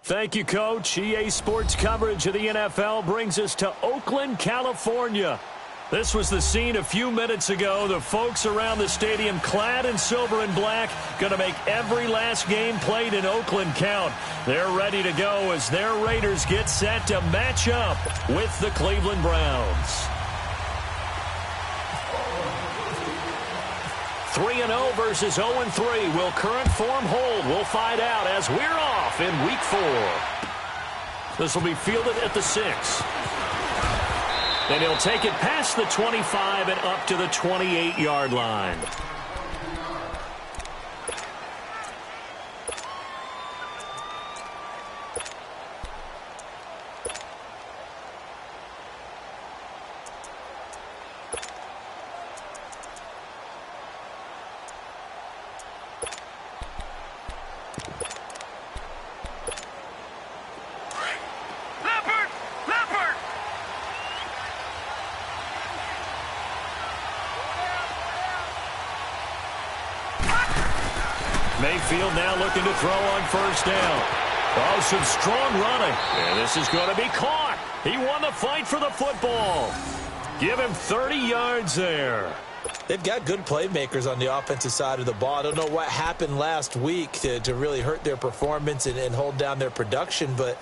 Thank you, Coach. EA Sports coverage of the NFL brings us to Oakland, California. This was the scene a few minutes ago. The folks around the stadium clad in silver and black going to make every last game played in Oakland count. They're ready to go as their Raiders get set to match up with the Cleveland Browns. 3-0 versus 0-3. Will current form hold? We'll find out as we're off in Week 4. This will be fielded at the 6. And he'll take it past the 25 and up to the 28-yard line. Mayfield now looking to throw on first down. Oh, some strong running. And this is going to be caught. He won the fight for the football. Give him 30 yards there. They've got good playmakers on the offensive side of the ball. I don't know what happened last week to really hurt their performance and hold down their production, but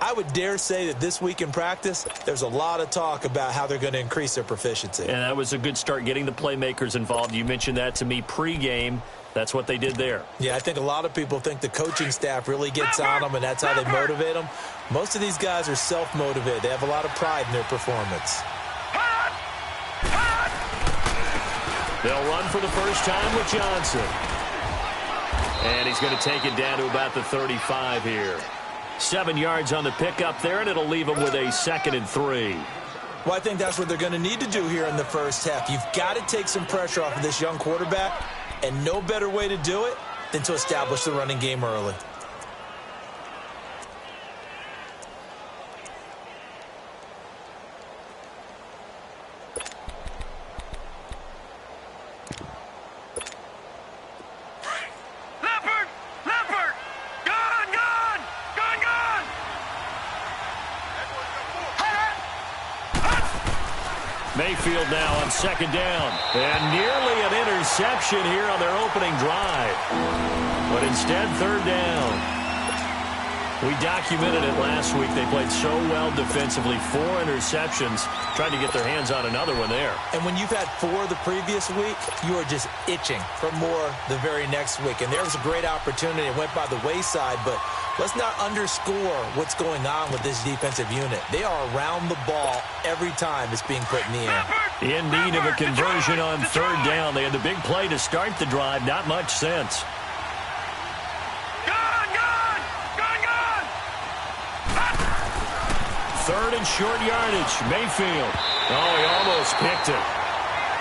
I would dare say that this week in practice, there's a lot of talk about how they're going to increase their proficiency. And that was a good start, getting the playmakers involved. You mentioned that to me pregame. That's what they did there. Yeah, I think a lot of people think the coaching staff really gets on them, and that's how they motivate them. Most of these guys are self-motivated. They have a lot of pride in their performance. They'll run for the first time with Johnson. And he's going to take it down to about the 35 here. 7 yards on the pickup there, and it'll leave him with a 2nd and 3. Well, I think that's what they're going to need to do here in the first half. You've got to take some pressure off of this young quarterback, and no better way to do it than to establish the running game early. Mayfield now on 2nd down. And nearly an interception here on their opening drive. But instead, 3rd down. We documented it last week. They played so well defensively. 4 interceptions. Tried to get their hands on another one there. And when you've had 4 the previous week, you are just itching for more the very next week. And there was a great opportunity. It went by the wayside, but let's not underscore what's going on with this defensive unit. They are around the ball every time it's being put in the air. In need of a conversion on 3rd down. They had the big play to start the drive. Not much sense. Third and short yardage. Mayfield. Oh, he almost picked it.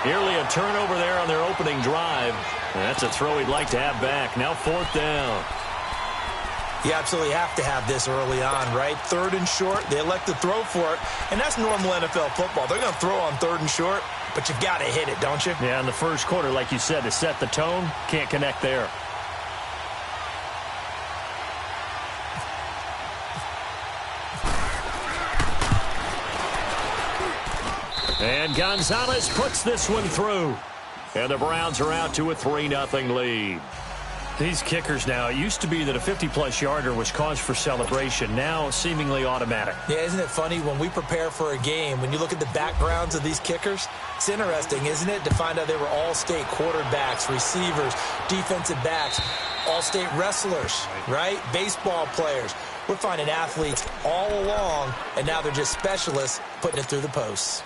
Nearly a turnover there on their opening drive. And that's a throw he'd like to have back. Now 4th down. You absolutely have to have this early on, right? 3rd and short, they elect to throw for it, and that's normal NFL football. They're going to throw on 3rd and short, but you've got to hit it, don't you? Yeah, in the first quarter, like you said, to set the tone, can't connect there. And Gonzalez puts this one through. And the Browns are out to a 3-0 lead. These kickers now, it used to be that a 50-plus yarder was cause for celebration. Now, seemingly automatic. Yeah, isn't it funny when we prepare for a game, when you look at the backgrounds of these kickers, it's interesting, isn't it, to find out they were all-state quarterbacks, receivers, defensive backs, all-state wrestlers, right? Baseball players. We're finding athletes all along, and now they're just specialists putting it through the posts.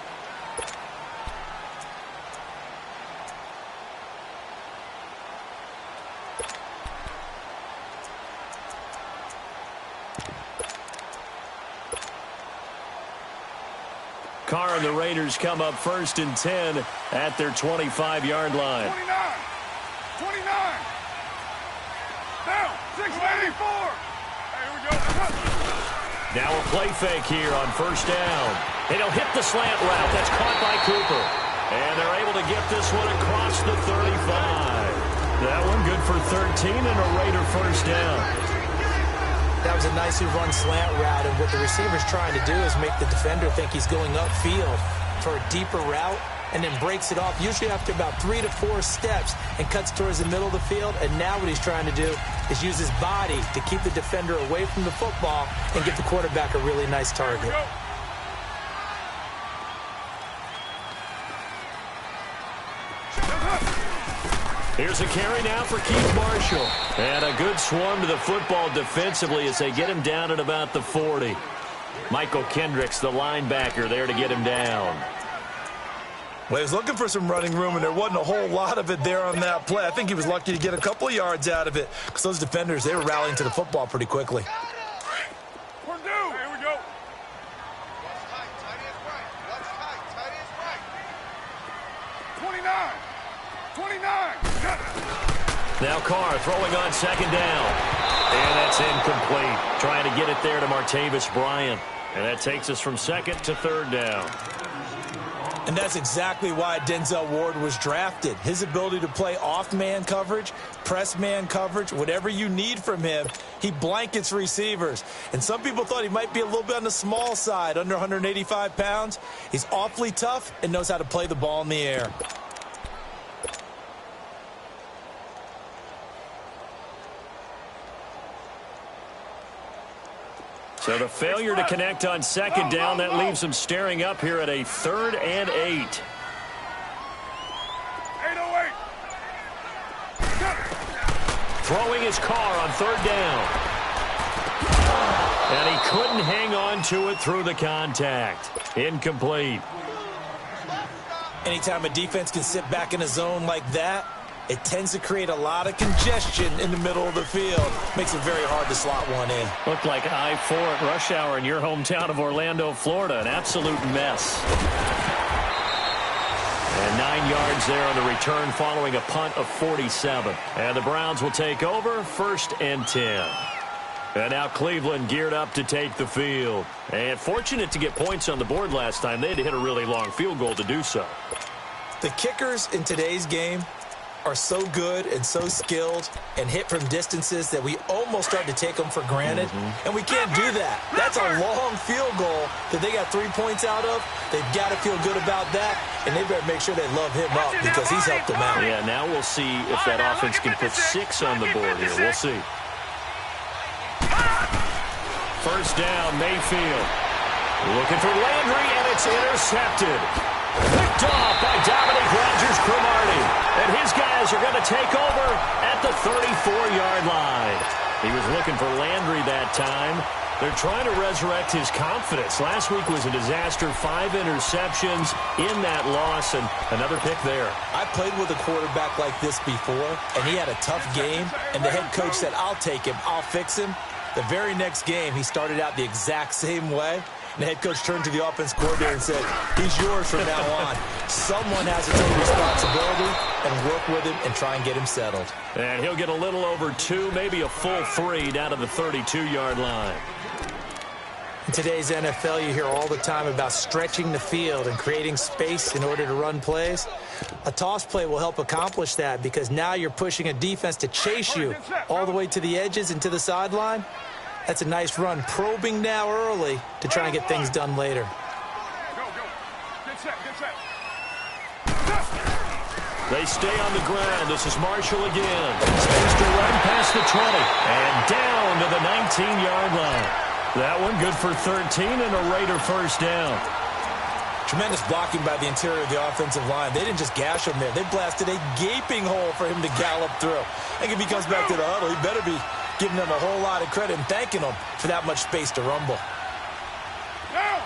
Carr and the Raiders come up 1st and 10 at their 25-yard line. 29. Down. 684. Here we go. Now a play fake here on 1st down. And he'll hit the slant route. That's caught by Cooper. And they're able to get this one across the 35. one good for 13 and a Raider first down. That was a nicely run slant route, and what the receiver's trying to do is make the defender think he's going upfield for a deeper route, and then breaks it off, usually after about 3 to 4 steps, and cuts towards the middle of the field. And now what he's trying to do is use his body to keep the defender away from the football and get the quarterback a really nice target. Here's a carry now for Keith Marshall. And a good swarm to the football defensively as they get him down at about the 40. Michael Kendricks, the linebacker, there to get him down. Well, he was looking for some running room, and there wasn't a whole lot of it there on that play. I think he was lucky to get a couple of yards out of it because those defenders, they were rallying to the football pretty quickly. Here we go. Tight is right. 29. Now Carr throwing on second down. And that's incomplete. Trying to get it there to Martavis Bryant. And that takes us from second to third down. And that's exactly why Denzel Ward was drafted. His ability to play off-man coverage, press-man coverage, whatever you need from him, he blankets receivers. And some people thought he might be a little bit on the small side, under 185 pounds. He's awfully tough and knows how to play the ball in the air. So the failure to connect on second down, that leaves them staring up here at a 3rd and 8. 808. Throwing his Carr on third down. And he couldn't hang on to it through the contact. Incomplete. Anytime a defense can sit back in a zone like that, it tends to create a lot of congestion in the middle of the field. Makes it very hard to slot one in. Looked like I-4 at rush hour in your hometown of Orlando, Florida. An absolute mess. And 9 yards there on the return following a punt of 47. And the Browns will take over, 1st and 10. And now Cleveland geared up to take the field. And fortunate to get points on the board last time. They had to hit a really long field goal to do so. The kickers in today's game are so good and so skilled and hit from distances that we almost start to take them for granted. And we can't do that. That's a long field goal that they got 3 points out of. They've got to feel good about that, and they better make sure they love him up because he's helped them out. Yeah, now we'll see if that offense can put 6 on the board here. We'll see. First down, Mayfield. Looking for Landry, and it's intercepted. Picked off by Dominique Rodgers-Cromartie. And his guys are going to take over at the 34-yard line. He was looking for Landry that time. They're trying to resurrect his confidence. Last week was a disaster. 5 interceptions in that loss, and another pick there. I played with a quarterback like this before, and he had a tough game, and the head coach said, I'll take him, I'll fix him. The very next game, he started out the exact same way. And the head coach turned to the offense coordinator and said, he's yours from now on. Someone has to take responsibility and work with him and try and get him settled. And he'll get a little over 2, maybe a full 3 down to the 32-yard line. In today's NFL, you hear all the time about stretching the field and creating space in order to run plays. A toss play will help accomplish that because now you're pushing a defense to chase you all the way to the edges and to the sideline. That's a nice run, probing now early to try and get things done later. Go. Get set. They stay on the ground. This is Marshall again. Spins to run past the 20 and down to the 19-yard line. That one good for 13 and a Raider first down. Tremendous blocking by the interior of the offensive line. They didn't just gash him there. They blasted a gaping hole for him to gallop through. I think if he comes back to the huddle, he better be giving them a whole lot of credit and thanking them for that much space to rumble. Now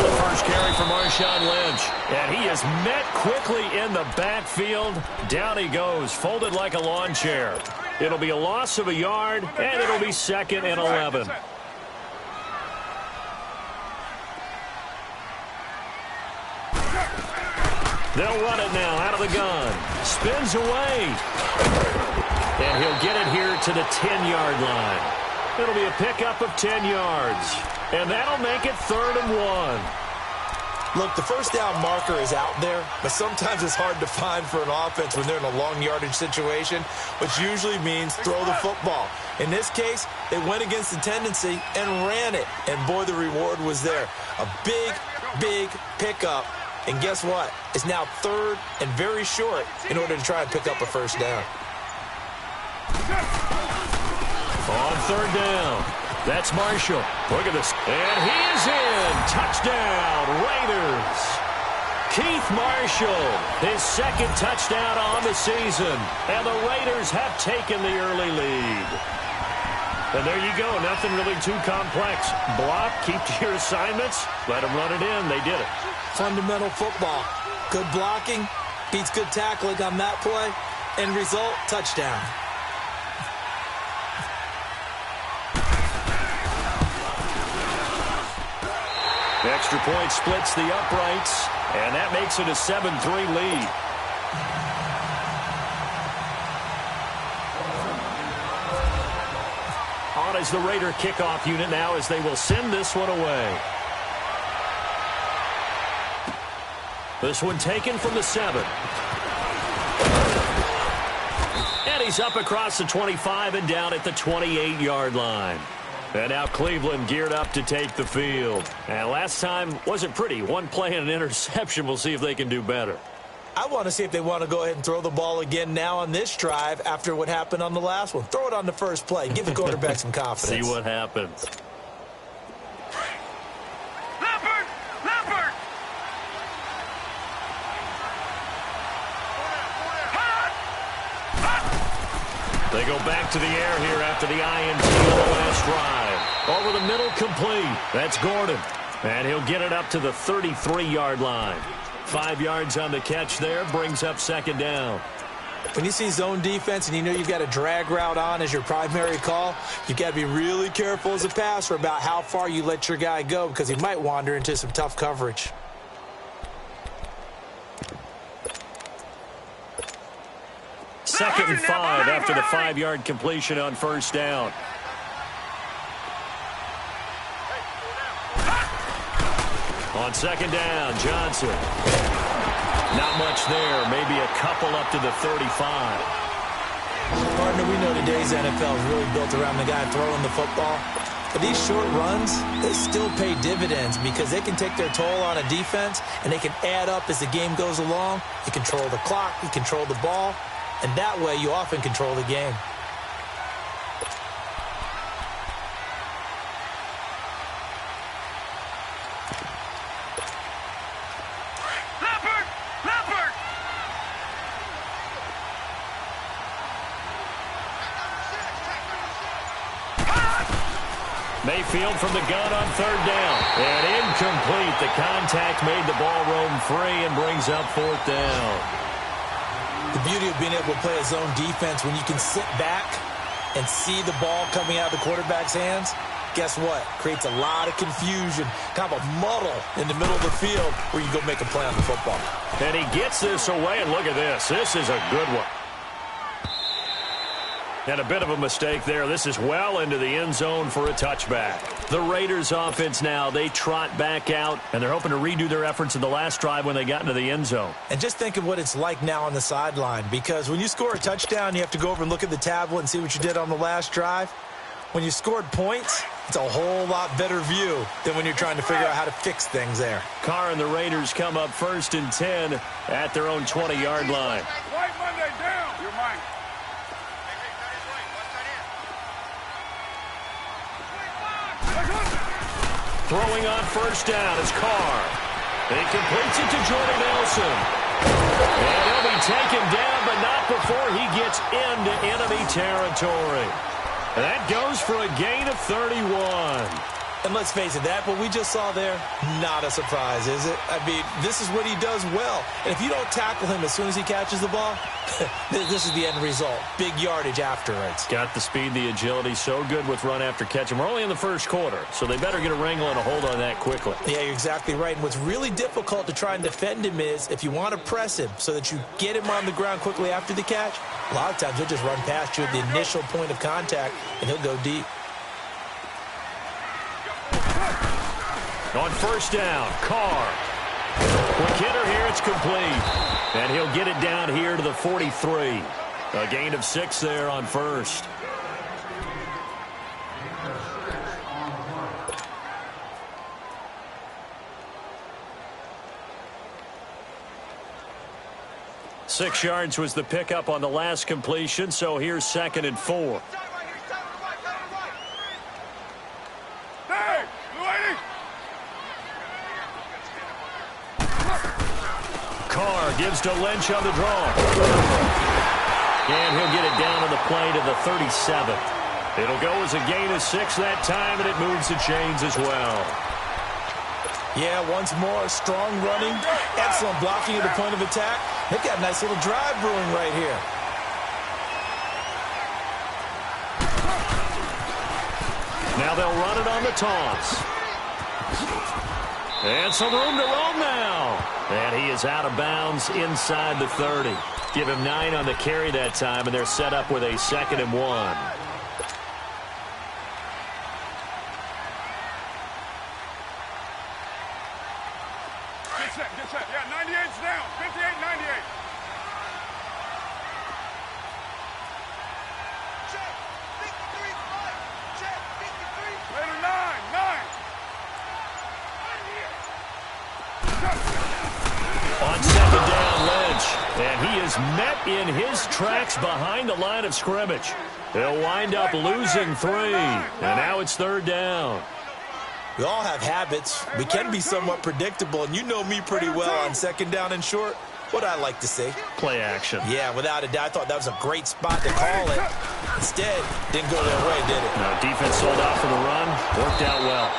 the first carry for Marshawn Lynch. And he is met quickly in the backfield. Down he goes, folded like a lawn chair. It'll be a loss of a yard, and it'll be 2nd and 11. They'll run it now out of the gun. Spins away. And he'll get it here to the 10-yard line. It'll be a pickup of 10 yards. And that'll make it 3rd and 1. Look, the first down marker is out there, but sometimes it's hard to find for an offense when they're in a long yardage situation, which usually means throw the football. In this case, they went against the tendency and ran it, and boy, the reward was there. A big, big pickup, and guess what? It's now third and very short in order to try and pick up a first down. On third down, that's Marshall. Look at this. And he is in. Touchdown, Raiders. Keith Marshall, his second touchdown on the season. And the Raiders have taken the early lead. And there you go. Nothing really too complex. Block, keep to your assignments, let them run it in. They did it. Fundamental football. Good blocking beats good tackling on that play. End result, touchdown. Extra point splits the uprights, and that makes it a 7-3 lead. On is the Raider kickoff unit now as they will send this one away. This one taken from the 7. And he's up across the 25 and down at the 28-yard line. And now Cleveland geared up to take the field. And last time wasn't pretty. One play and an interception. We'll see if they can do better. I want to see if they want to go ahead and throw the ball again now on this drive after what happened on the last one. Throw it on the first play. Give the quarterback some confidence. See what happens. They go back to the air here after the INT on the last drive. Over the middle, complete. That's Gordon. And he'll get it up to the 33-yard line. 5 yards on the catch there, brings up second down. When you see zone defense and you know you've got a drag route on as your primary call, you've got to be really careful as a passer about how far you let your guy go because he might wander into some tough coverage. Second and 5 after the 5-yard completion on first down. On second down, Johnson. Not much there. Maybe a couple up to the 35. Partner, we know today's NFL is really built around the guy throwing the football. But these short runs, they still pay dividends because they can take their toll on a defense and they can add up as the game goes along. You control the clock, you control the ball, and that way you often control the game. Mayfield from the gun on third down. And incomplete. The contact made the ball roam free and brings up fourth down. The beauty of being able to play a zone defense when you can sit back and see the ball coming out of the quarterback's hands, guess what? Creates a lot of confusion, kind of a muddle in the middle of the field where you go make a play on the football. And he gets this away, and look at this. This is a good one. And a bit of a mistake there. This is well into the end zone for a touchback. The Raiders offense now, they trot back out, and they're hoping to redo their efforts in the last drive when they got into the end zone. And just think of what it's like now on the sideline, because when you score a touchdown, you have to go over and look at the tablet and see what you did on the last drive. When you scored points, it's a whole lot better view than when you're trying to figure out how to fix things there. Carr and the Raiders come up 1st and 10 at their own 20-yard line. White Monday down. You're mine. Throwing on first down is Carr. He completes it to Jordan Nelson. And he'll be taken down, but not before he gets into enemy territory. And that goes for a gain of 31. And let's face it, that what we just saw there, not a surprise, is it? I mean, this is what he does well. And if you don't tackle him as soon as he catches the ball, this is the end result. Big yardage afterwards. Got the speed, the agility, so good with run after catch. And we're only in the first quarter, so they better get a wrangle and a hold on that quickly. Yeah, you're exactly right. And what's really difficult to try and defend him is if you want to press him so that you get him on the ground quickly after the catch, a lot of times he'll just run past you at the initial point of contact, and he'll go deep. On first down, Carr. Quick hitter here, it's complete. And he'll get it down here to the 43. A gain of 6 there on first. Six yards was the pickup on the last completion, so here's 2nd and 4. Hey, lady! Carr gives to Lynch on the draw. And he'll get it down on the play to the 37. It'll go as a gain of 6 that time, and it moves the chains as well. Yeah, once more, strong running, excellent blocking at the point of attack. They've got a nice little drive brewing right here. Now they'll run it on the toss. And some room to roam now. And he is out of bounds inside the 30. Give him 9 on the carry that time, and they're set up with a 2nd and 1. Get set. Yeah, 98's down. 58, 98. Check. 53, right. Check. 53. Later, 9. On 2nd down, Lynch. And he is met in his tracks behind the line of scrimmage. He'll wind up losing 3. And now it's 3rd down. We all have habits. We can be somewhat predictable, and you know me pretty well on 2nd down and short. What I like to say. Play action. Yeah, without a doubt, I thought that was a great spot to call it. Instead, didn't go their way, did it? Now defense sold out for the run. Worked out well.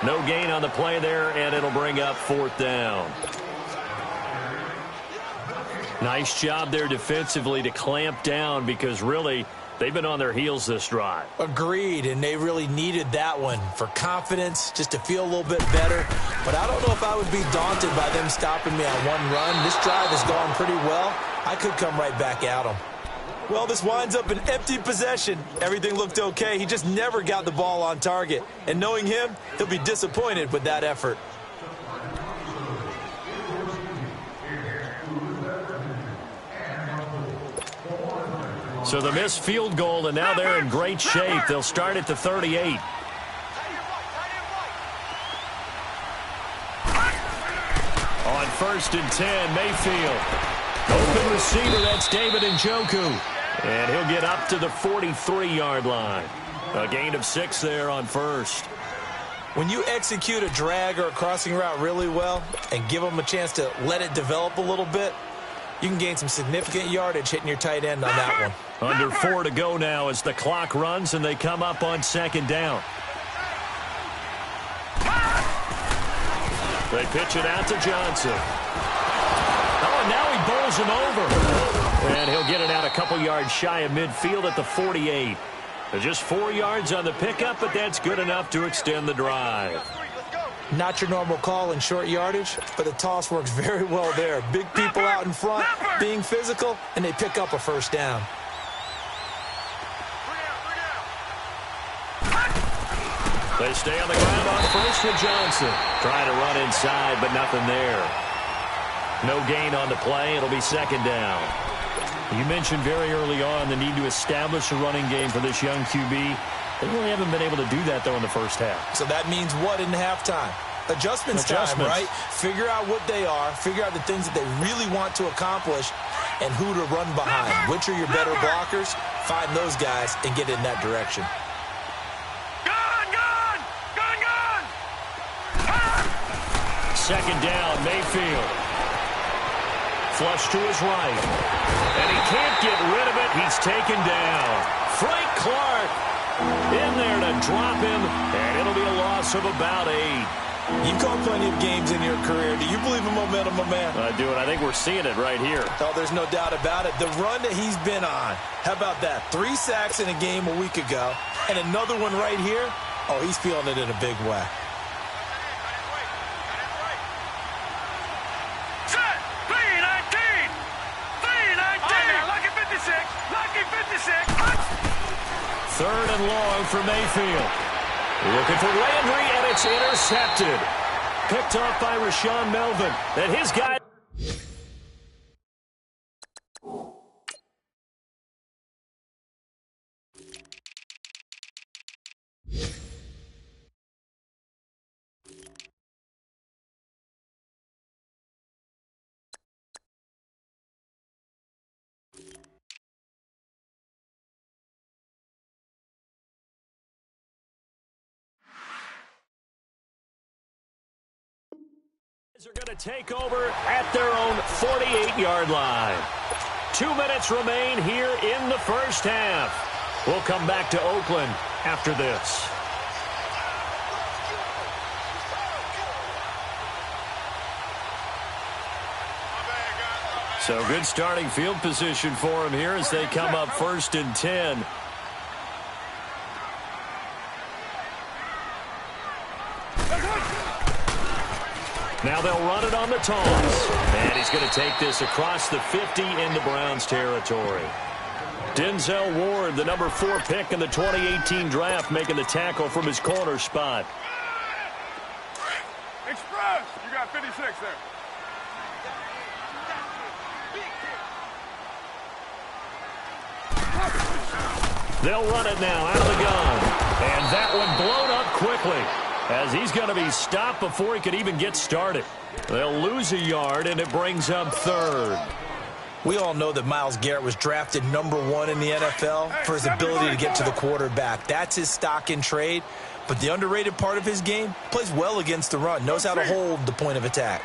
No gain on the play there, and it'll bring up 4th down. Nice job there defensively to clamp down because really they've been on their heels this drive. Agreed, and they really needed that one for confidence, just to feel a little bit better. But I don't know if I would be daunted by them stopping me on one run. This drive has gone pretty well. I could come right back at them. Well, this winds up an empty possession. Everything looked okay. He just never got the ball on target. And knowing him, he'll be disappointed with that effort. So the missed field goal, and now they're in great shape. They'll start at the 38. On 1st and 10, Mayfield. Open receiver, that's David Njoku. And he'll get up to the 43-yard line. A gain of 6 there on 1st. When you execute a drag or a crossing route really well and give them a chance to let it develop a little bit, you can gain some significant yardage hitting your tight end on that one. Under 4 to go now as the clock runs and they come up on 2nd down. They pitch it out to Johnson. Oh, and now he bowls him over. And he'll get it out a couple yards shy of midfield at the 48. Just 4 yards on the pickup, but that's good enough to extend the drive. Not your normal call in short yardage, but the toss works very well there. Big people out in front, being physical, and they pick up a 1st down. They stay on the ground on 1st with Johnson. Trying to run inside, but nothing there. No gain on the play. It'll be 2nd down. You mentioned very early on the need to establish a running game for this young QB. They really haven't been able to do that, though, in the first half. So that means what in halftime? Adjustments time, right? Figure out what they are, figure out the things that they really want to accomplish, and who to run behind. Which are your better blockers? Find those guys and get in that direction. Gun! 2nd down, Mayfield. Flush to his right. And he can't get rid of it. He's taken down. Frank Clark in there to drop him, and it'll be a loss of about 8. You've called plenty of games in your career. Do you believe in momentum, my man? I do, and I think we're seeing it right here. Oh, there's no doubt about it. The run that he's been on. How about that? 3 sacks in a game a week ago, and another one right here. Oh, he's feeling it in a big way. Set! 3-19! 3-19! Lucky 56! Lucky 56! 3rd and long for Mayfield. Looking for Landry, and it's intercepted. picked off by Rashawn Melvin. And his guy... are going to take over at their own 48-yard line. 2 minutes remain here in the first half. We'll come back to Oakland after this. So good starting field position for him here as they come up 1st and 10. Now they'll run it on the toss. And he's going to take this across the 50 into Browns territory. Denzel Ward, the number 4 pick in the 2018 draft, making the tackle from his corner spot. Express! You got 56 there. They'll run it now out of the gun. And that one blown up quickly, as he's going to be stopped before he could even get started. They'll lose a yard, and it brings up 3rd. We all know that Myles Garrett was drafted number 1 in the NFL for his ability to get to the quarterback. That's his stock in trade. But the underrated part of his game, plays well against the run, knows how to hold the point of attack.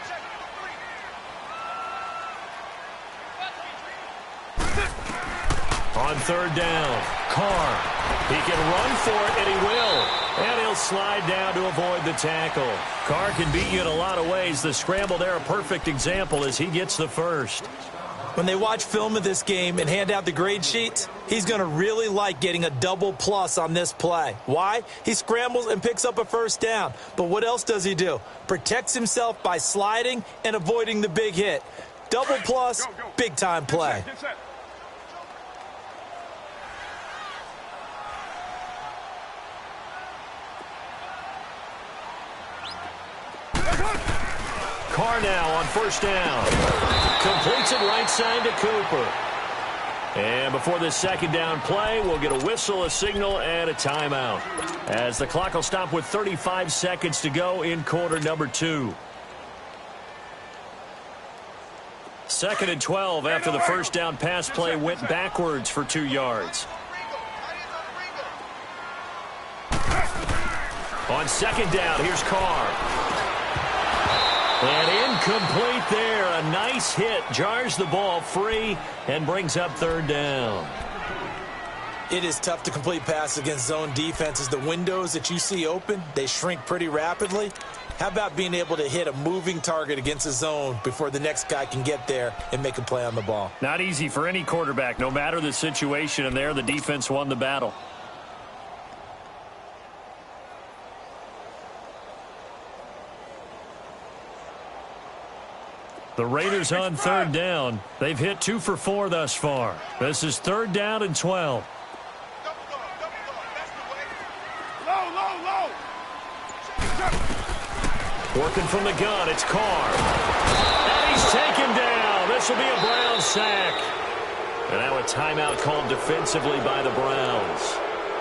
On 3rd down, Carr. He can run for it, and he will. And he'll slide down to avoid the tackle. Carr can beat you in a lot of ways. The scramble there, a perfect example as he gets the first. When they watch film of this game and hand out the grade sheets, he's going to really like getting a double plus on this play. Why? He scrambles and picks up a 1st down. But what else does he do? Protects himself by sliding and avoiding the big hit. Double plus, big-time play. Get set. Carr now on 1st down. Completes it right side to Cooper. And before this 2nd down play, we'll get a whistle, a signal, and a timeout, as the clock will stop with 35 seconds to go in quarter number 2. 2nd and 12 after the 1st down pass play went backwards for 2 yards. On 2nd down, here's Carr. And incomplete there. A nice hit. Jars the ball free and brings up 3rd down. It is tough to complete passes against zone defenses. The windows that you see open, they shrink pretty rapidly. How about being able to hit a moving target against a zone before the next guy can get there and make a play on the ball? Not easy for any quarterback, no matter the situation. And there, the defense won the battle. The Raiders on 3rd down. They've hit 2 for 4 thus far. This is 3rd down and 12. Low. Working from the gun, it's Carr. And he's taken down. This will be a Browns sack. And now a timeout called defensively by the Browns,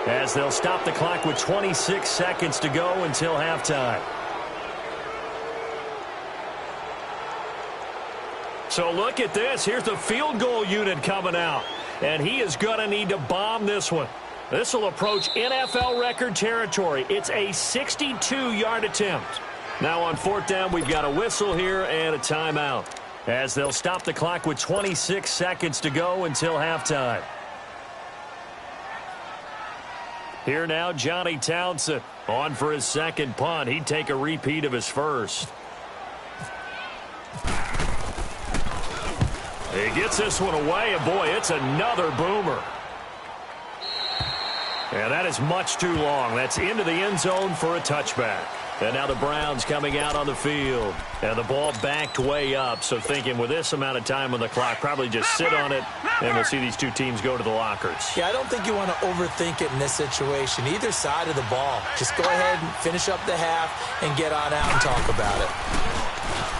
as they'll stop the clock with 26 seconds to go until halftime. So look at this. Here's the field goal unit coming out. And he is going to need to bomb this one. This will approach NFL record territory. It's a 62-yard attempt. Now on 4th down, we've got a whistle here and a timeout, as they'll stop the clock with 26 seconds to go until halftime. Here now, Johnny Townsend on for his 2nd punt. He'd take a repeat of his 1st. He gets this one away, and boy, it's another boomer. And that is much too long. That's into the end zone for a touchback. And now the Browns coming out on the field. And the ball backed way up. So thinking with this amount of time on the clock, probably just sit on it, and we'll see these two teams go to the lockers. Yeah, I don't think you want to overthink it in this situation. Either side of the ball. Just go ahead and finish up the half and get on out and talk about it.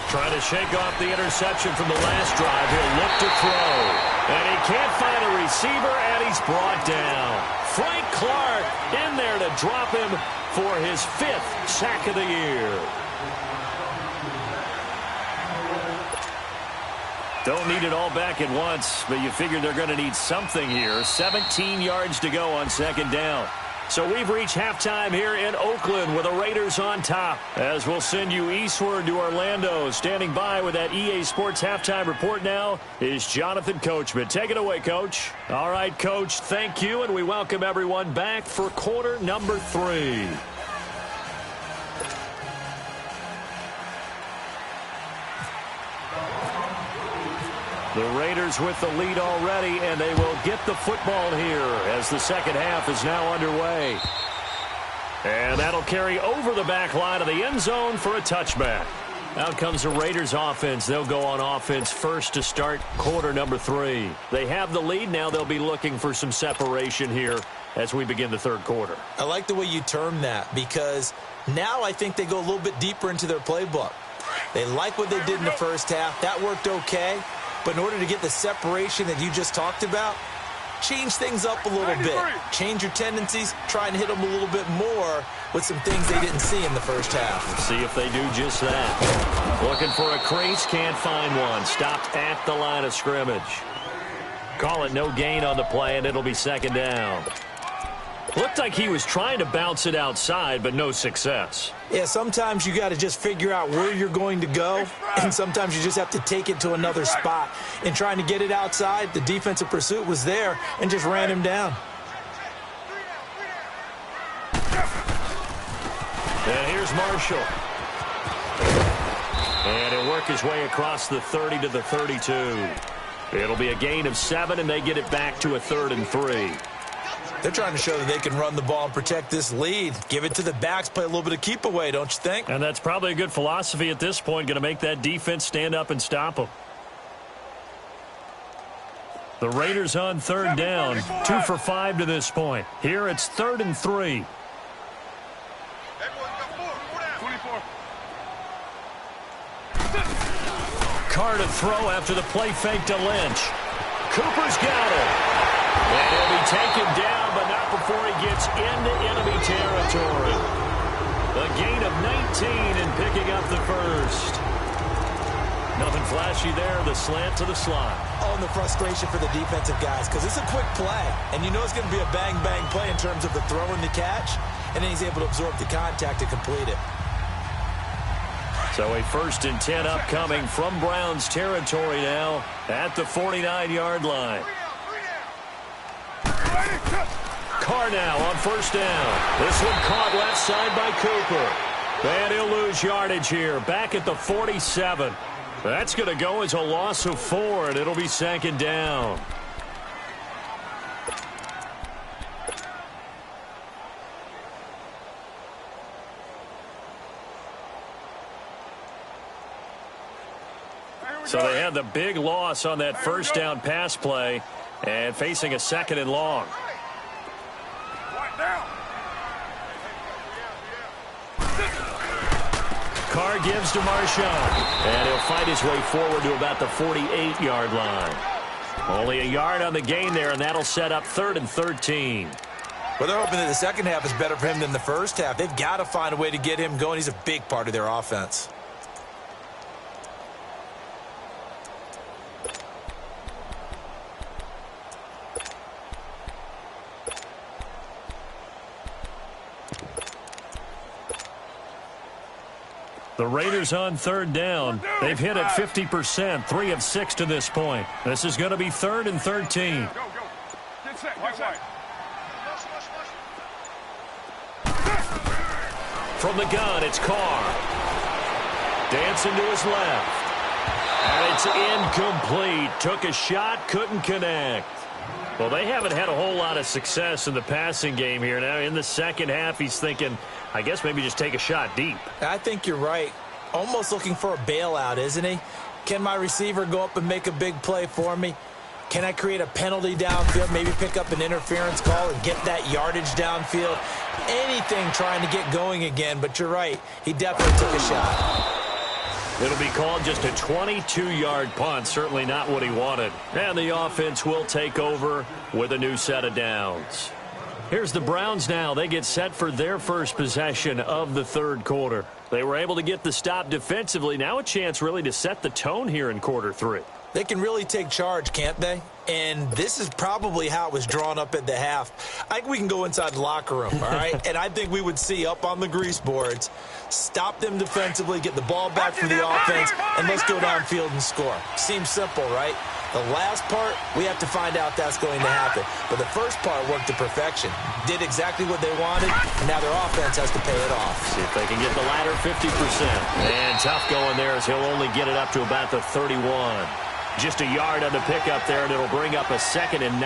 Trying to shake off the interception from the last drive. He'll look to throw. And he can't find a receiver, and he's brought down. Frank Clark in there to drop him for his 5th sack of the year. Don't need it all back at once, but you figure they're going to need something here. 17 yards to go on 2nd down. So we've reached halftime here in Oakland with the Raiders on top. As we'll send you eastward to Orlando. Standing by with that EA Sports halftime report now is Jonathan Coachman. Take it away, Coach. All right, Coach, thank you, and we welcome everyone back for quarter number 3. The Raiders with the lead already, and they will get the football here as the second half is now underway. And that'll carry over the back line of the end zone for a touchback. Out comes the Raiders offense. They'll go on offense first to start quarter number 3. They have the lead. Now they'll be looking for some separation here as we begin the third quarter. I like the way you term that because now I think they go a little bit deeper into their playbook. They like what they did in the first half. That worked okay. But in order to get the separation that you just talked about, change things up a little bit. Change your tendencies. Try and hit them a little bit more with some things they didn't see in the first half. See if they do just that. Looking for a crease, can't find one. Stopped at the line of scrimmage. Call it no gain on the play, and it'll be 2nd down. Looked like he was trying to bounce it outside, but no success. Yeah, sometimes you got to just figure out where you're going to go, and sometimes you just have to take it to another spot. In trying to get it outside, the defensive pursuit was there and just ran him down. And here's Marshall. And he'll work his way across the 30 to the 32. It'll be a gain of 7, and they get it back to a 3rd and 3. They're trying to show that they can run the ball and protect this lead. Give it to the backs, play a little bit of keep away, don't you think? And that's probably a good philosophy at this point, going to make that defense stand up and stop them. The Raiders on 3rd down, 2 for 5 to this point. Here it's 3rd and 3. Carr to throw after the play fake to Lynch. Cooper's got it. And he'll be taken down, but not before he gets into enemy territory. A gain of 19 and picking up the first. Nothing flashy there, the slant to the slot. Oh, and the frustration for the defensive guys, because it's a quick play. And you know it's going to be a bang-bang play in terms of the throw and the catch. And then he's able to absorb the contact to complete it. So a 1st and 10 upcoming from Browns territory now at the 49-yard line. Carr now on 1st down. This one caught left side by Cooper. And he'll lose yardage here. Back at the 47. That's going to go as a loss of 4, and it'll be 2nd down. So they had the big loss on that 1st down pass play and facing a 2nd and long. Carr gives to Marshawn, and he'll fight his way forward to about the 48-yard line. Only a yard on the gain there, and that'll set up 3rd and 13. Well, they're hoping that the second half is better for him than the first half. They've got to find a way to get him going. He's a big part of their offense. The Raiders on 3rd down. They've hit at 50%, 3 of 6 to this point. This is going to be 3rd and 13. Go, go. Get set, get set. From the gun, it's Carr. Dancing to his left. And it's incomplete. Took a shot, couldn't connect. Well, they haven't had a whole lot of success in the passing game here. Now, in the second half, he's thinking, I guess maybe just take a shot deep. I think you're right. Almost looking for a bailout, isn't he? Can my receiver go up and make a big play for me? Can I create a penalty downfield, maybe pick up an interference call and get that yardage downfield? Anything trying to get going again, but you're right. He definitely took a shot. It'll be called just a 22-yard punt. Certainly not what he wanted. And the offense will take over with a new set of downs. Here's the Browns now. They get set for their first possession of the third quarter. They were able to get the stop defensively. Now a chance really to set the tone here in quarter three. They can really take charge, can't they? And this is probably how it was drawn up at the half. I think we can go inside the locker room, all right? And I think we would see up on the grease boards, stop them defensively, get the ball back for the offense, and let's go downfield and score. Seems simple, right? The last part, we have to find out that's going to happen. But the first part worked to perfection. Did exactly what they wanted, and now their offense has to pay it off. See if they can get the latter 50%. And tough going there as he'll only get it up to about the 31. Just a yard on the pickup there, and it'll bring up a 2nd and 9.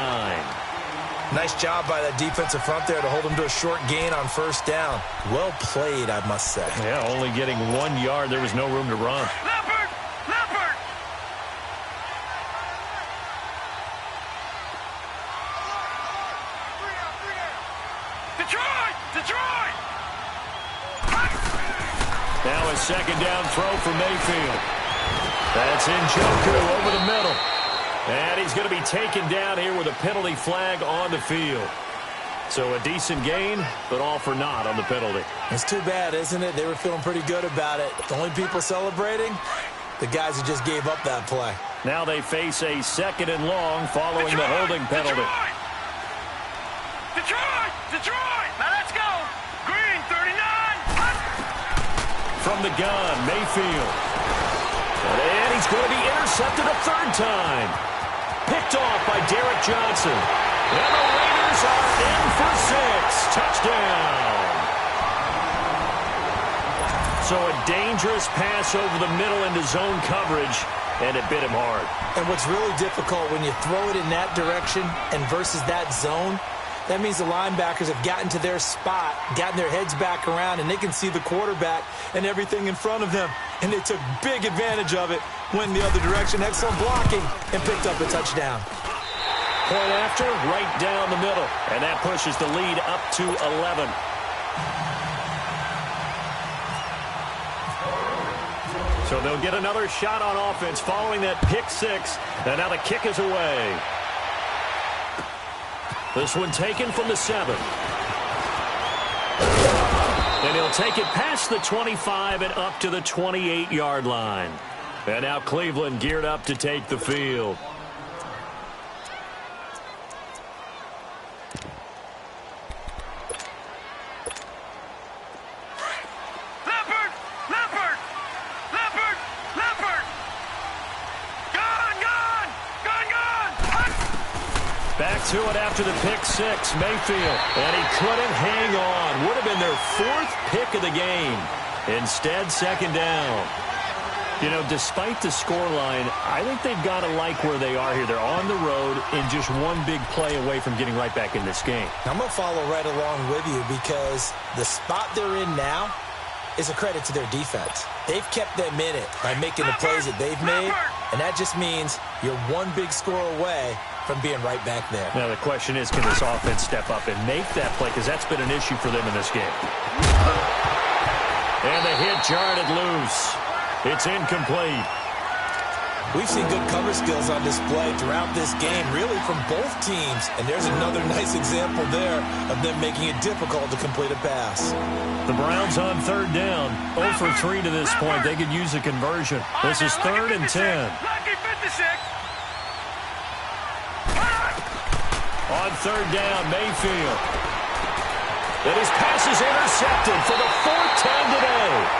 Nice job by that defensive front there to hold him to a short gain on first down. Well played, I must say. Yeah, only getting 1 yard. There was no room to run. Leopard! Leopard! Detroit! Detroit! Now a 2nd down throw for Mayfield. That's Njoku over the middle. And he's going to be taken down here with a penalty flag on the field. So a decent gain, but all for naught on the penalty. It's too bad, isn't it? They were feeling pretty good about it. The only people celebrating, the guys who just gave up that play. Now they face a 2nd and long following the holding penalty. Detroit! Detroit! Now let's go! Green, 39! From the gun, Mayfield. And he's going to be intercepted a 3rd time. Picked off by Derek Johnson. And the Raiders are in for 6. Touchdown. So a dangerous pass over the middle into zone coverage, and it bit him hard. And what's really difficult when you throw it in that direction and versus that zone, that means the linebackers have gotten to their spot, gotten their heads back around, and they can see the quarterback and everything in front of them. And they took big advantage of it, went the other direction, excellent blocking, and picked up a touchdown. Point after, right down the middle. And that pushes the lead up to 11. So they'll get another shot on offense following that pick 6. And now the kick is away. This one taken from the 7. And he'll take it past the 25 and up to the 28-yard line. And now Cleveland geared up to take the field. Leopard! Leopard! Leopard! Leopard! Gone! Gone! Gone! Gone! Back to it after the pick 6, Mayfield. And he couldn't hang on. Would have been their 4th pick of the game. Instead, 2nd down. You know, despite the scoreline, I think they've got to like where they are here. They're on the road and just one big play away from getting right back in this game. I'm going to follow right along with you because the spot they're in now is a credit to their defense. They've kept them in it by making the plays that they've made, and that just means you're one big score away from being right back there. Now, the question is, can this offense step up and make that play? Because that's been an issue for them in this game. And the hit jarred it loose. It's incomplete. We've seen good cover skills on display throughout this game, really from both teams. And there's another nice example there of them making it difficult to complete a pass. The Browns on 3rd down. 0 for 3 to this point. They could use a conversion. This is 3rd and 10. Lucky 56. On 3rd down, Mayfield. And his pass is intercepted for the 4th time today.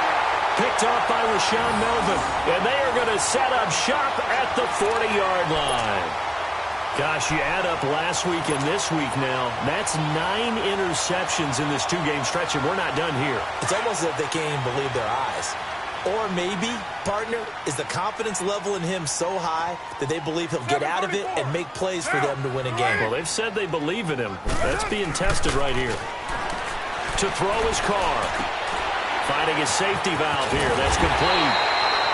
Picked off by Rashawn Melvin. And they are going to set up shop at the 40-yard line. Gosh, you add up last week and this week now. That's 9 interceptions in this 2-game stretch, and we're not done here. It's almost as if they can't even believe their eyes. Or maybe, partner, is the confidence level in him so high that they believe he'll get out of it and make plays for them to win a game. Well, they've said they believe in him. That's being tested right here. To throw his car. Finding his safety valve here. That's complete.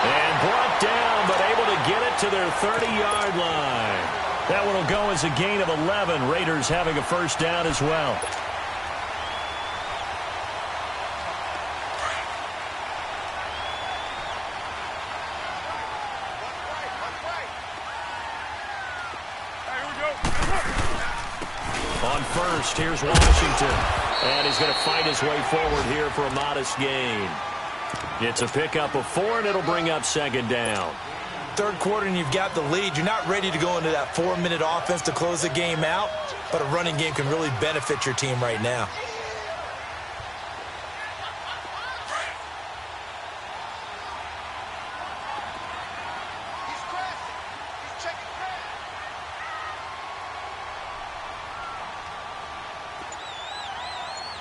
And brought down, but able to get it to their 30-yard line. That one will go as a gain of 11. Raiders having a first down as well. On first, here's Washington. And he's going to fight his way forward here for a modest gain. It's a pickup of 4, and it'll bring up second down. Third quarter, and you've got the lead. You're not ready to go into that 4-minute offense to close the game out, but a running game can really benefit your team right now. He's crashing. He's checking crash.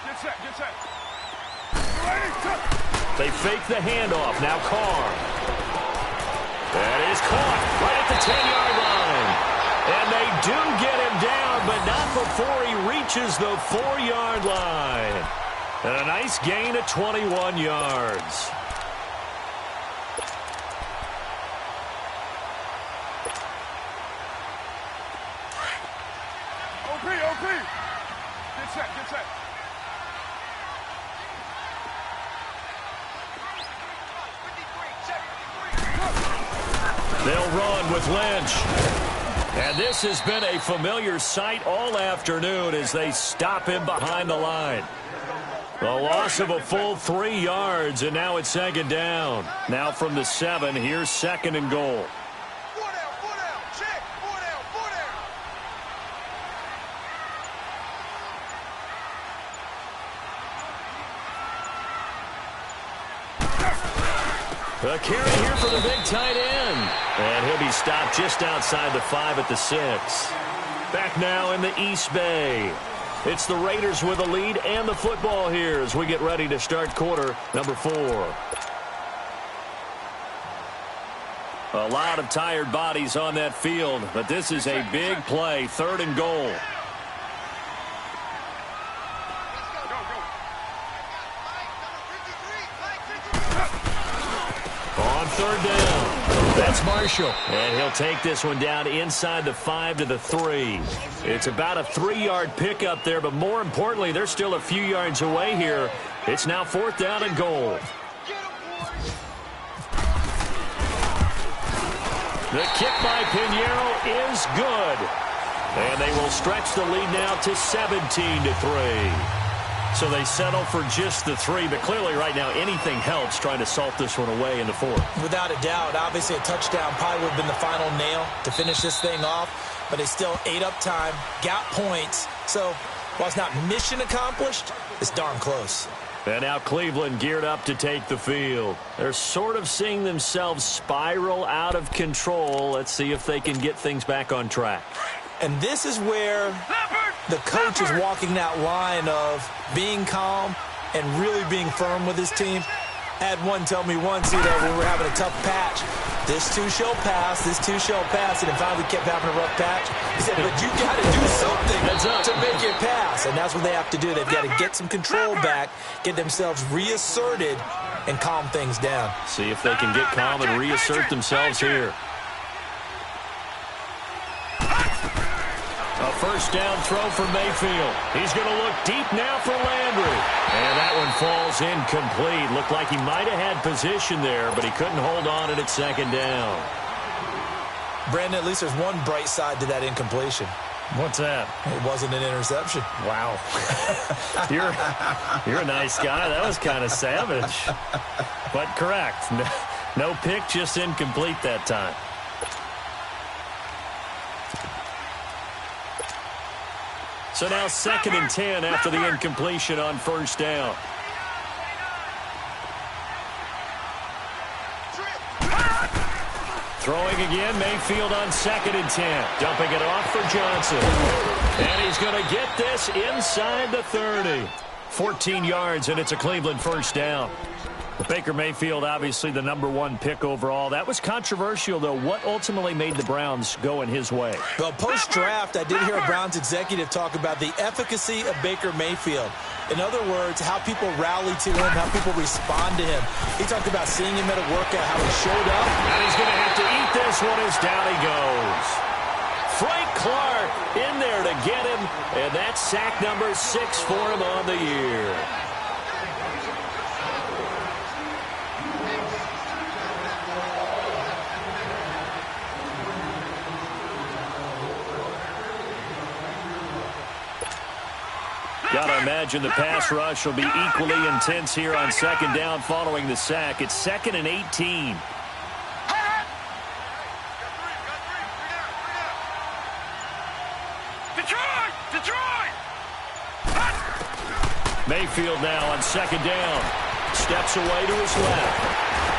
Get set, get set. They fake the handoff. Now Carr. That is caught right at the 10-yard line. And they do get him down, but not before he reaches the 4-yard line. And a nice gain of 21 yards. OP. Get set, get set. They'll run with Lynch. And this has been a familiar sight all afternoon as they stop him behind the line. The loss of a full 3 yards, and now it's second down. Now from the 7, here's second and goal. 4 down, check, 4 down, 4 down. A carry here for the big tight end. And he'll be stopped just outside the 5 at the 6. Back now in the East Bay. It's the Raiders with the lead and the football here as we get ready to start quarter number 4. A lot of tired bodies on that field, but this is a big play, 3rd and goal. On 3rd down. That's Marshall. And he'll take this one down inside the 5 to the 3. It's about a 3-yard pickup there, but more importantly, they're still a few yards away here. It's now 4th down and goal. The kick by Pinheiro is good. And they will stretch the lead now to 17 to 3. So they settle for just the 3, but clearly right now anything helps trying to salt this one away in the 4th. Without a doubt, obviously a touchdown probably would have been the final nail to finish this thing off, but they still ate up time, got points. So while it's not mission accomplished, it's darn close. And now Cleveland geared up to take the field. They're sort of seeing themselves spiral out of control. Let's see if they can get things back on track. And this is where the coach is walking that line of being calm and really being firm with his team. I had one tell me once, when we were having a tough patch, this too shall pass, this too shall pass, and then finally kept having a rough patch. He said, but you got to do something to make it pass, and that's what they have to do. They've got to get some control back, get themselves reasserted, and calm things down. See if they can get calm and reassert themselves here. A first down throw for Mayfield. He's going to look deep now for Landry. And that one falls incomplete. Looked like he might have had position there, but he couldn't hold on it at second down. Brandon, at least there's one bright side to that incompletion. What's that? It wasn't an interception. Wow. You're a nice guy. That was kind of savage. But correct. No pick, just incomplete that time. So now 2nd and 10 after the incompletion on first down. Throwing again, Mayfield on 2nd and 10. Dumping it off for Johnson. And he's going to get this inside the 30. 14 yards, and it's a Cleveland first down. Baker Mayfield, obviously the #1 pick overall. That was controversial, though. What ultimately made the Browns go in his way? Well, post-draft, I did hear a Browns executive talk about the efficacy of Baker Mayfield. In other words, how people rally to him, how people respond to him. He talked about seeing him at a workout, how he showed up. And he's going to have to eat this one as down he goes. Frank Clark in there to get him, and that's sack #6 for him on the year. Got to imagine the pass rush will be equally intense here on second down following the sack. It's 2nd and 18. Detroit! Mayfield now on second down. Steps away to his left.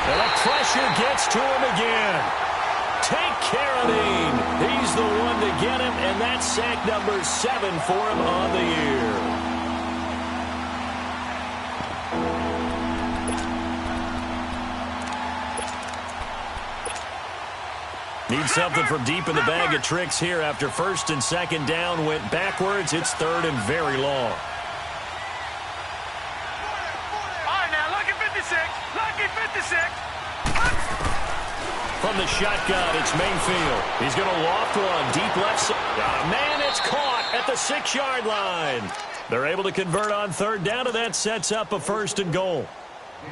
And the pressure gets to him again. Take care of him. He's the one to get him, and that's sack #7 for him on the year. Need something from deep in the bag of tricks here after 1st and 2nd down went backwards. It's 3rd and very long. All right, now, lucky 56. Lucky 56. From the shotgun, it's Mayfield. He's going to loft one deep left side. Man, it's caught at the 6-yard line. They're able to convert on 3rd down, and that sets up a 1st and goal.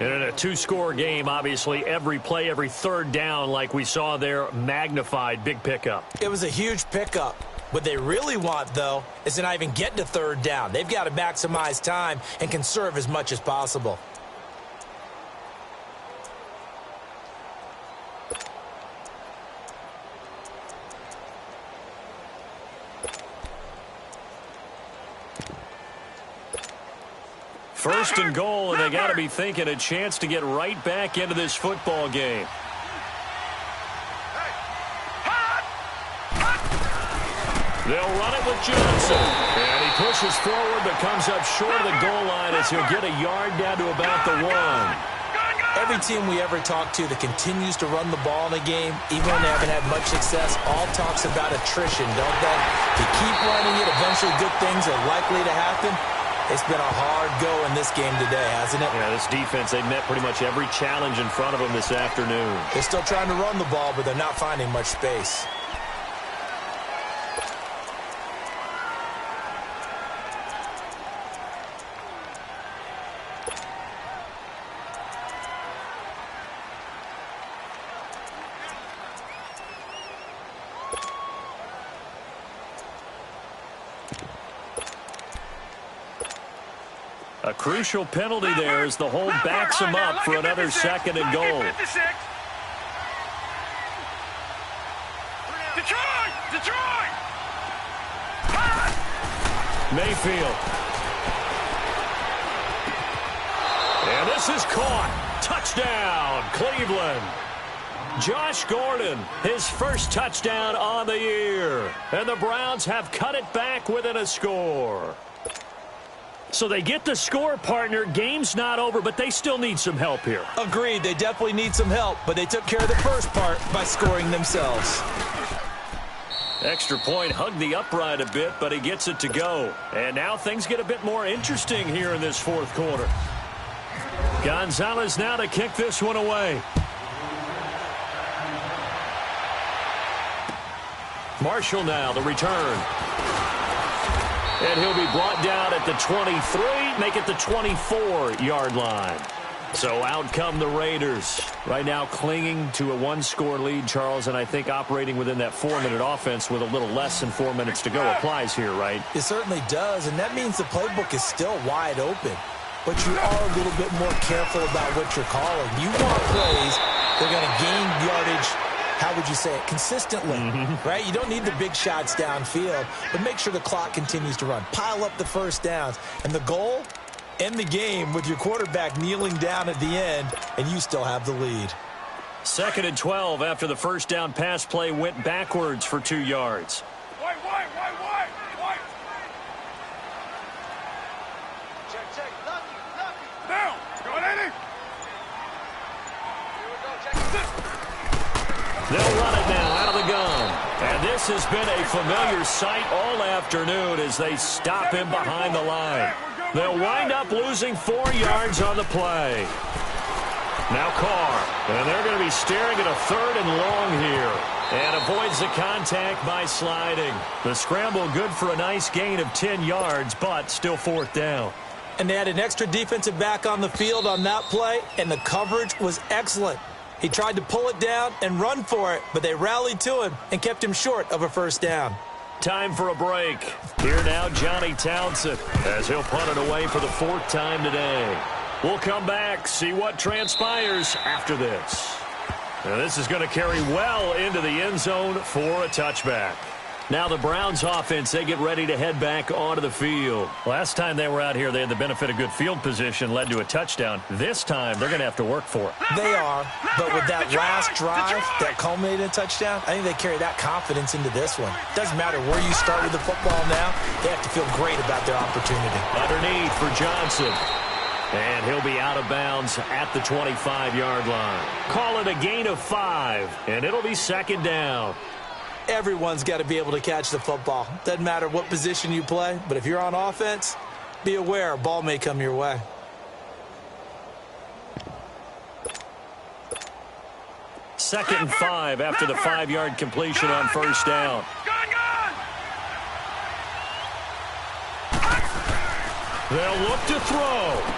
And in a 2-score game, obviously, every play, every 3rd down, like we saw there, magnified, big pickup. It was a huge pickup. What they really want, though, is to not even get to 3rd down. They've got to maximize time and conserve as much as possible. First and goal, and they got to be thinking a chance to get right back into this football game. They'll run it with Johnson. And he pushes forward but comes up short of the goal line as he'll get a yard down to about the 1. Every team we ever talk to that continues to run the ball in a game, even when they haven't had much success, all talks about attrition, don't they? If you keep running it, eventually good things are likely to happen. It's been a hard go in this game today, hasn't it? Yeah, this defense, they met pretty much every challenge in front of them this afternoon. They're still trying to run the ball, but they're not finding much space. A crucial penalty there as the hold backs him up for another 2nd and goal. Detroit! Mayfield. And this is caught. Touchdown, Cleveland. Josh Gordon, his first touchdown on the year. And the Browns have cut it back within a score. So they get the score, partner. Game's not over, but they still need some help here. Agreed. They definitely need some help, but they took care of the first part by scoring themselves. Extra point hugged the upright a bit, but he gets it to go. And now things get a bit more interesting here in this 4th quarter. Gonzalez now to kick this one away. Marshall now, the return. And he'll be brought down at the 23, make it the 24-yard line. So out come the Raiders. Right now clinging to a 1-score lead, Charles, and I think operating within that 4-minute offense with a little less than 4 minutes to go applies here, right? It certainly does, and that means the playbook is still wide open. But you are a little bit more careful about what you're calling. You want plays that are going to gain yardage, how would you say it, consistently, right? You don't need the big shots downfield, but make sure the clock continues to run. Pile up the first downs. And the goal, end the game with your quarterback kneeling down at the end, and you still have the lead. 2nd and 12 after the first down pass play went backwards for 2 yards. White. Check. Lucky. Down. Go, Eddie. They'll run it now out of the gun. And this has been a familiar sight all afternoon as they stop him behind the line. They'll wind up losing 4 yards on the play. Now Carr, and they're going to be staring at a 3rd and long here. And avoids the contact by sliding. The scramble good for a nice gain of 10 yards, but still 4th down. And they had an extra defensive back on the field on that play, and the coverage was excellent. He tried to pull it down and run for it, but they rallied to him and kept him short of a 1st down. Time for a break. Here now, Johnny Townsend, as he'll punt it away for the 4th time today. We'll come back, see what transpires after this. Now this is going to carry well into the end zone for a touchback. Now the Browns offense, they get ready to head back onto the field. Last time they were out here, they had the benefit of good field position, led to a touchdown. This time, they're going to have to work for it. They are, but with that last drive that culminated in a touchdown, I think they carry that confidence into this one. Doesn't matter where you start with the football now, they have to feel great about their opportunity. Underneath for Johnson. And he'll be out of bounds at the 25-yard line. Call it a gain of 5, and it'll be 2nd down. Everyone's got to be able to catch the football. Doesn't matter what position you play, but if you're on offense, be aware a ball may come your way. Second and 5 after the 5-yard completion on 1st down. They'll look to throw.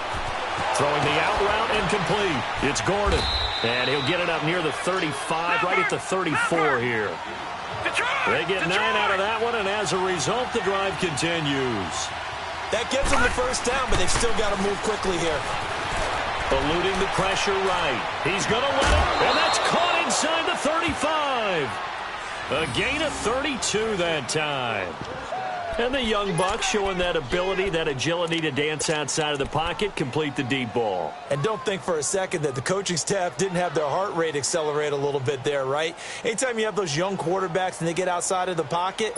Throwing the out route incomplete. It's Gordon. And he'll get it up near the 35, right at the 34 here. They get 9 out of that one, and as a result, the drive continues. That gets them the 1st down, but they've still got to move quickly here. Eluding the pressure right. He's going to let it, and that's caught inside the 35. A gain of 32 that time. And the young buck showing that ability, that agility to dance outside of the pocket, complete the deep ball. And don't think for a second that the coaching staff didn't have their heart rate accelerate a little bit there, right? Anytime you have those young quarterbacks and they get outside of the pocket,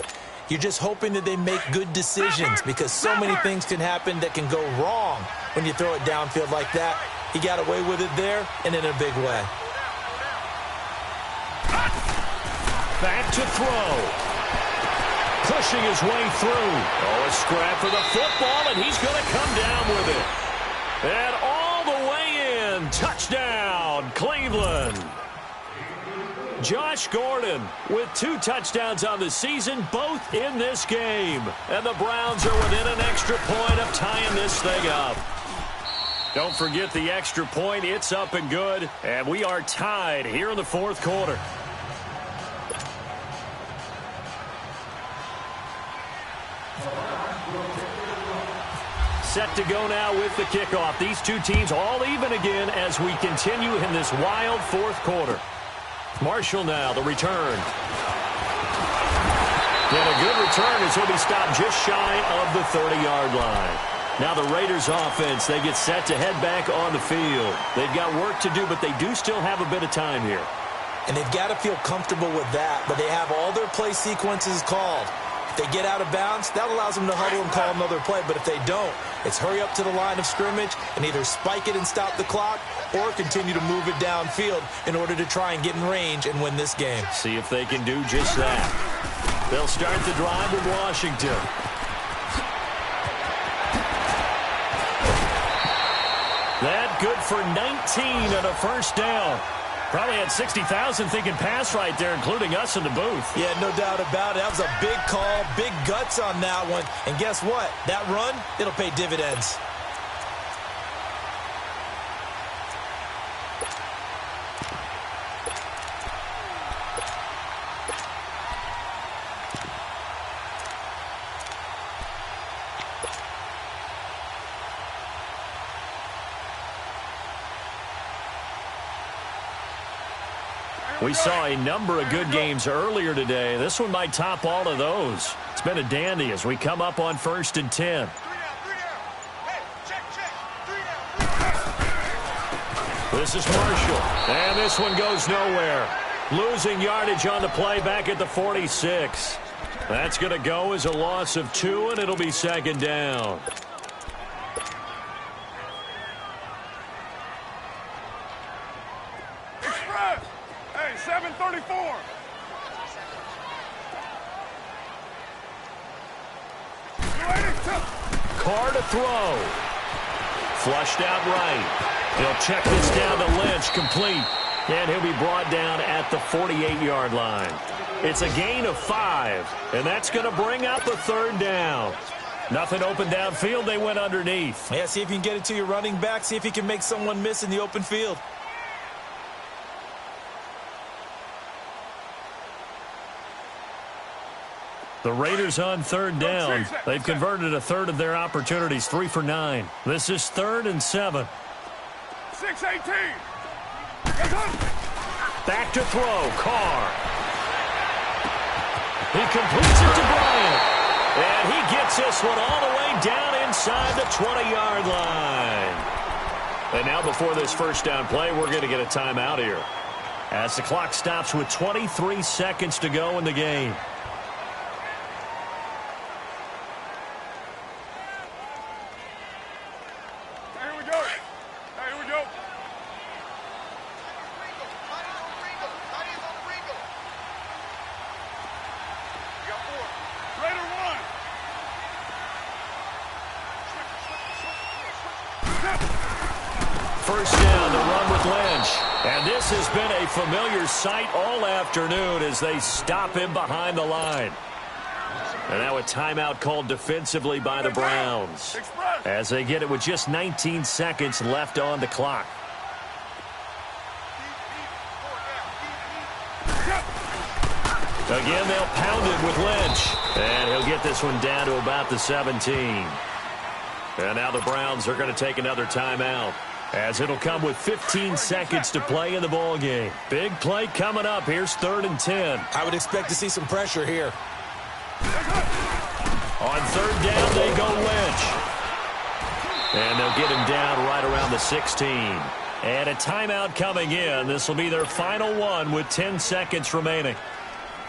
you're just hoping that they make good decisions because so many things can happen that can go wrong when you throw it downfield like that. He got away with it there and in a big way. Back to throw. Pushing his way through. Oh, a scrap for the football, and he's going to come down with it. And all the way in. Touchdown, Cleveland. Josh Gordon with 2 touchdowns on the season, both in this game. And the Browns are within an extra point of tying this thing up. Don't forget the extra point. It's up and good. And we are tied here in the 4th quarter. Set to go now with the kickoff. These two teams all even again as we continue in this wild 4th quarter. Marshall now, the return. And a good return as he'll be stopped just shy of the 30-yard line. Now the Raiders offense, they get set to head back on the field. They've got work to do, but they do still have a bit of time here. And they've got to feel comfortable with that, but they have all their play sequences called. If they get out of bounds, that allows them to huddle and call another play. But if they don't, it's hurry up to the line of scrimmage and either spike it and stop the clock or continue to move it downfield in order to try and get in range and win this game. See if they can do just that. They'll start the drive with Washington. That good for 19 and a 1st down. Probably had 60,000 thinking pass right there, including us in the booth. Yeah, no doubt about it. That was a big call, big guts on that one. And guess what? That run, it'll pay dividends. We saw a number of good games earlier today. This one might top all of those. It's been a dandy as we come up on 1st and 10. This is Marshall. And this one goes nowhere. Losing yardage on the play back at the 46. That's going to go as a loss of 2, and it'll be 2nd down. Carr to throw. Flushed out right. He'll check this down to Lynch, complete. And he'll be brought down at the 48-yard line. It's a gain of 5, and that's going to bring out the third down. Nothing open downfield. They went underneath. Yeah, see if you can get it to your running back. See if you can make someone miss in the open field. The Raiders on third down. They've converted a third of their opportunities, 3 for 9. This is 3rd and 7. 6-18. Back to throw. Carr. He completes it to Bryant. And he gets this one all the way down inside the 20-yard line. And now before this first down play, we're going to get a timeout here, as the clock stops with 23 seconds to go in the game. First down, the run with Lynch. And this has been a familiar sight all afternoon as they stop him behind the line. And now a timeout called defensively by the Browns, as they get it with just 19 seconds left on the clock. Again, they'll pound it with Lynch. And he'll get this one down to about the 17. And now the Browns are going to take another timeout, as it'll come with 15 seconds to play in the ball game. Big play coming up. Here's 3rd and 10. I would expect to see some pressure here. On 3rd down, they go Lynch. And they'll get him down right around the 16. And a timeout coming in. This will be their final one with 10 seconds remaining.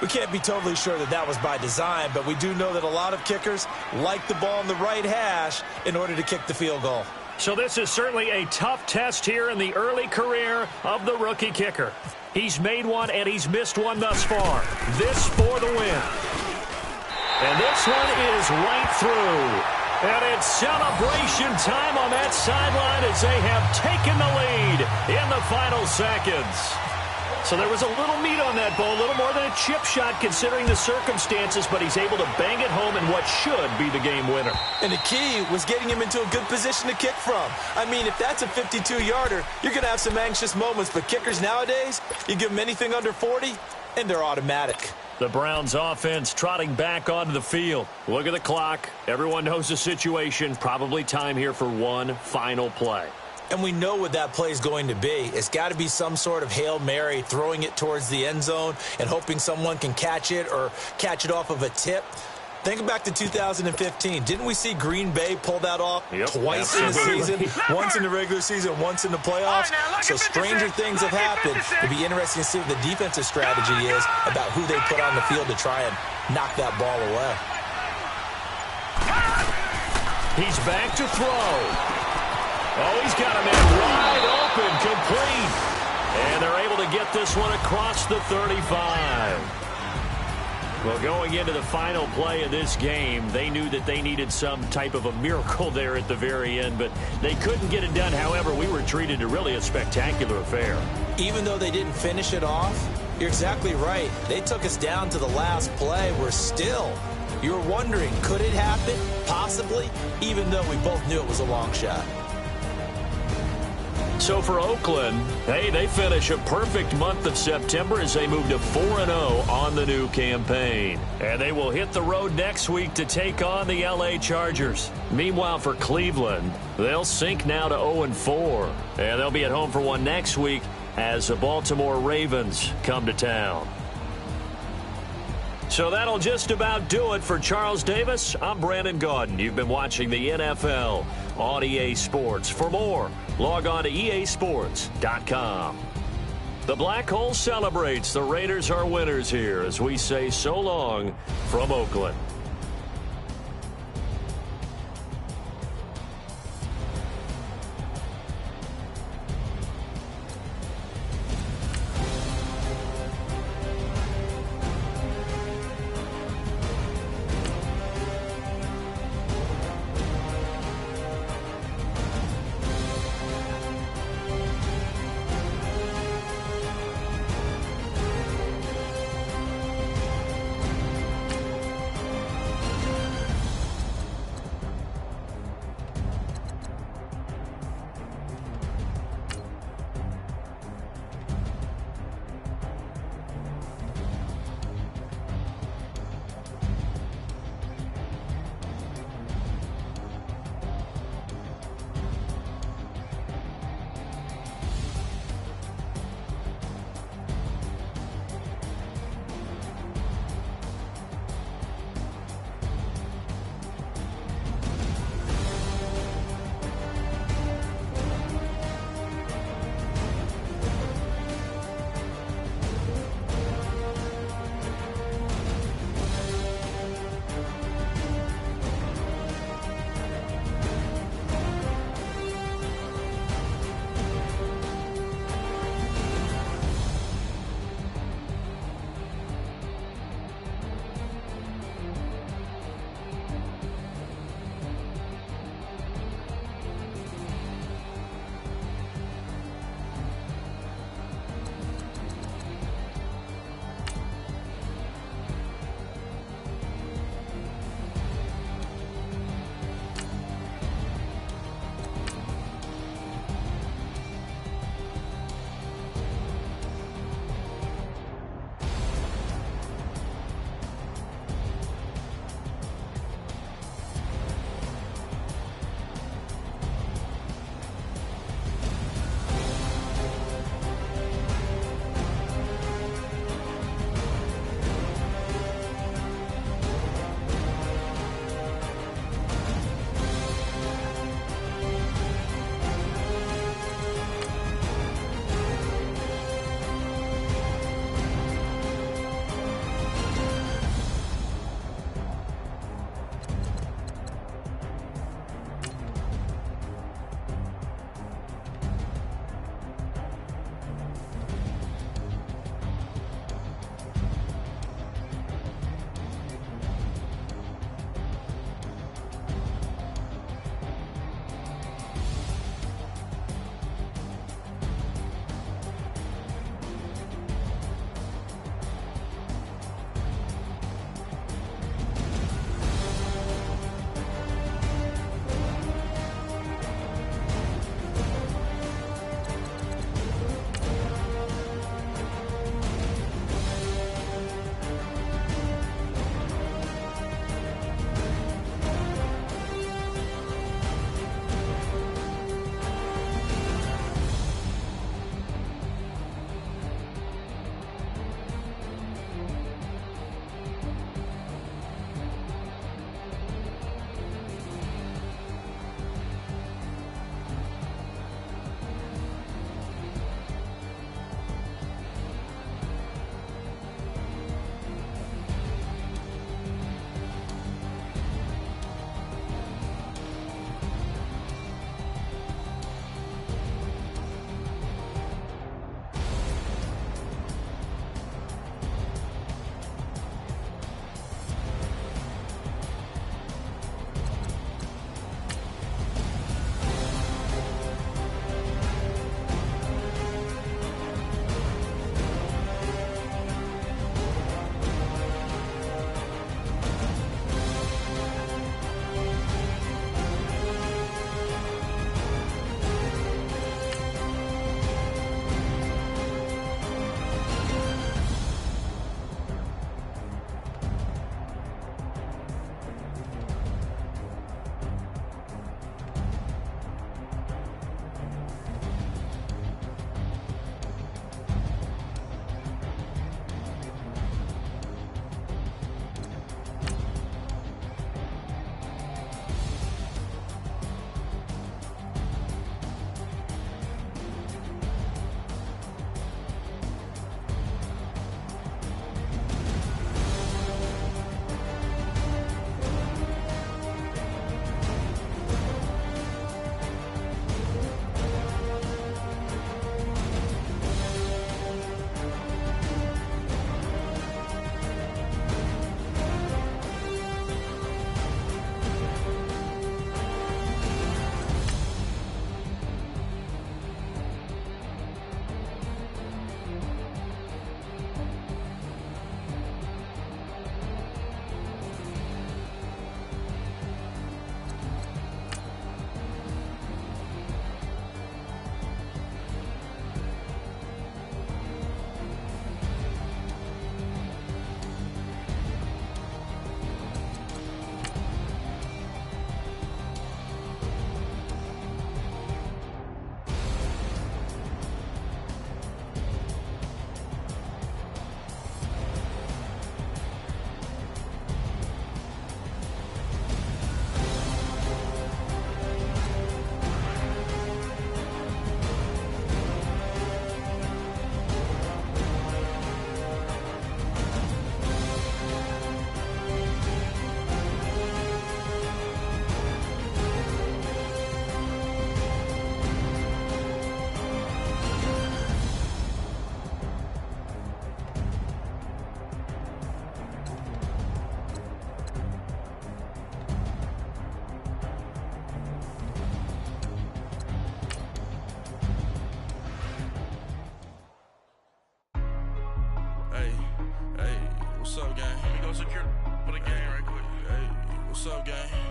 We can't be totally sure that that was by design, but we do know that a lot of kickers like the ball in the right hash in order to kick the field goal. So this is certainly a tough test here in the early career of the rookie kicker. He's made one and he's missed one thus far. This for the win. And this one is right through. And it's celebration time on that sideline as they have taken the lead in the final seconds. So there was a little meat on that ball, a little more than a chip shot considering the circumstances, but he's able to bang it home in what should be the game winner. And the key was getting him into a good position to kick from. I mean, if that's a 52-yarder, you're going to have some anxious moments, but kickers nowadays, you give them anything under 40, and they're automatic. The Browns offense trotting back onto the field. Look at the clock. Everyone knows the situation. Probably time here for one final play. And we know what that play is going to be. It's got to be some sort of Hail Mary, throwing it towards the end zone and hoping someone can catch it or catch it off of a tip. Think back to 2015. Didn't we see Green Bay pull that off twice in the season? Once in the regular season, once in the playoffs. So stranger things have happened. It'll be interesting to see what the defensive strategy is about who they put on the field to try and knock that ball away. He's back to throw. Oh, he's got a man wide open, complete. And they're able to get this one across the 35. Well, going into the final play of this game, they knew that they needed some type of a miracle there at the very end, but they couldn't get it done. However, we were treated to really a spectacular affair. Even though they didn't finish it off, you're exactly right. They took us down to the last play. We're still, you're wondering, could it happen? Possibly, even though we both knew it was a long shot. So for Oakland, hey, they finish a perfect month of September as they move to 4-0 on the new campaign. And they will hit the road next week to take on the LA Chargers. Meanwhile, for Cleveland, they'll sink now to 0-4. And they'll be at home for one next week as the Baltimore Ravens come to town. So that'll just about do it for Charles Davis. I'm Brandon Gaudin. You've been watching the NFL on EA Sports. For more, log on to easports.com. The Black Hole celebrates. The Raiders are winners here as we say so long from Oakland. game.